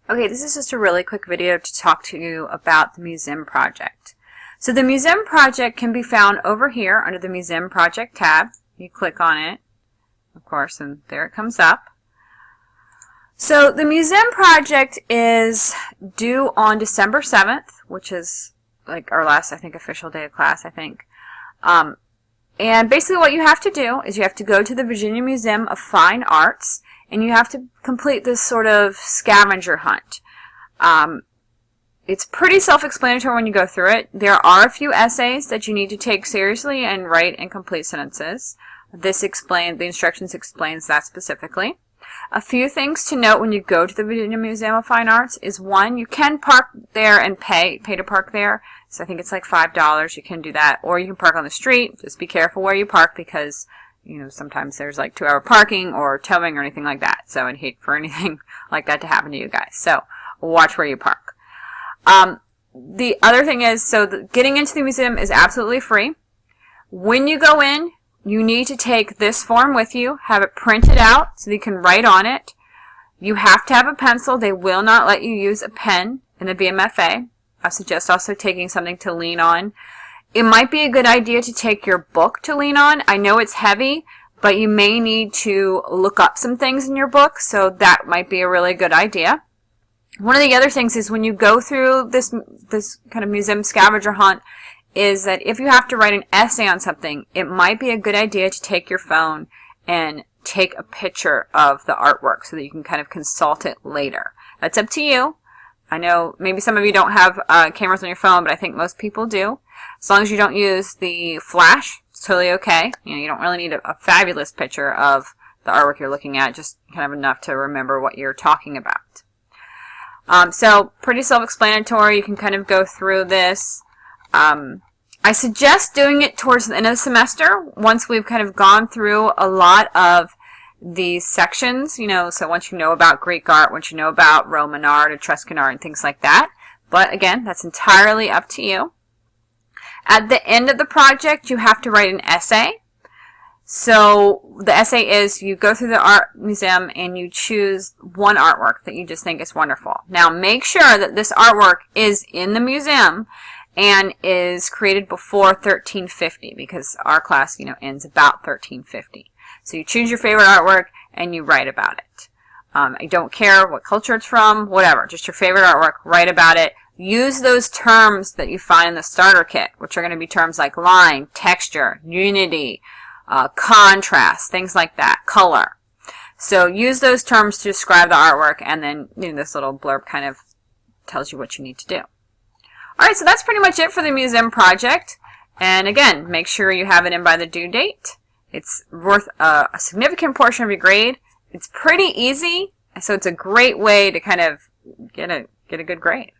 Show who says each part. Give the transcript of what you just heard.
Speaker 1: Okay, this is just a really quick video to talk to you about the museum project. So the museum project can be found over here under the museum project tab. You click on it, of course, and there it comes up. So the museum project is due on December 7th, which is like our last, I think, official day of class, I think. And basically what you have to do is you have to go to the Virginia Museum of Fine Arts and you have to complete this sort of scavenger hunt. It's pretty self-explanatory when you go through it. There are a few essays that you need to take seriously and write and complete sentences. The instructions explains that specifically. A few things to note when you go to the Virginia Museum of Fine Arts is, one, you can park there and pay to park there. So I think it's like $5. You can do that. Or you can park on the street. Just be careful where you park because, you know, sometimes there's like 2-hour parking or towing or anything like that. So I'd hate for anything like that to happen to you guys. So watch where you park. The other thing is, getting into the museum is absolutely free. When you go in, you need to take this form with you, have it printed out so that you can write on it. You have to have a pencil. They will not let you use a pen in the BMFA. I suggest also taking something to lean on. It might be a good idea to take your book to lean on. I know it's heavy, but you may need to look up some things in your book, so that might be a really good idea. One of the other things is when you go through this kind of museum scavenger hunt is that if you have to write an essay on something, it might be a good idea to take your phone and take a picture of the artwork so that you can kind of consult it later. That's up to you. I know maybe some of you don't have cameras on your phone, but I think most people do. As long as you don't use the flash, it's totally okay. You know, you don't really need a fabulous picture of the artwork you're looking at, just kind of enough to remember what you're talking about. So pretty self-explanatory. You can kind of go through this. I suggest doing it towards the end of the semester once we've kind of gone through a lot of these sections, you know, so once you know about Greek art, once you know about Roman art, Etruscan art, and things like that. But again, that's entirely up to you. At the end of the project, you have to write an essay. So the essay is you go through the art museum and you choose one artwork that you just think is wonderful. Now make sure that this artwork is in the museum and is created before 1350 because our class, you know, ends about 1350. So you choose your favorite artwork and you write about it. I don't care what culture it's from, whatever, just your favorite artwork, write about it. Use those terms that you find in the starter kit, which are going to be terms like line, texture, unity, contrast, things like that, color. So use those terms to describe the artwork, and then, you know, this little blurb kind of tells you what you need to do. Alright, so that's pretty much it for the museum project. And again, make sure you have it in by the due date. It's worth a significant portion of your grade. It's pretty easy, so it's a great way to kind of get a good grade.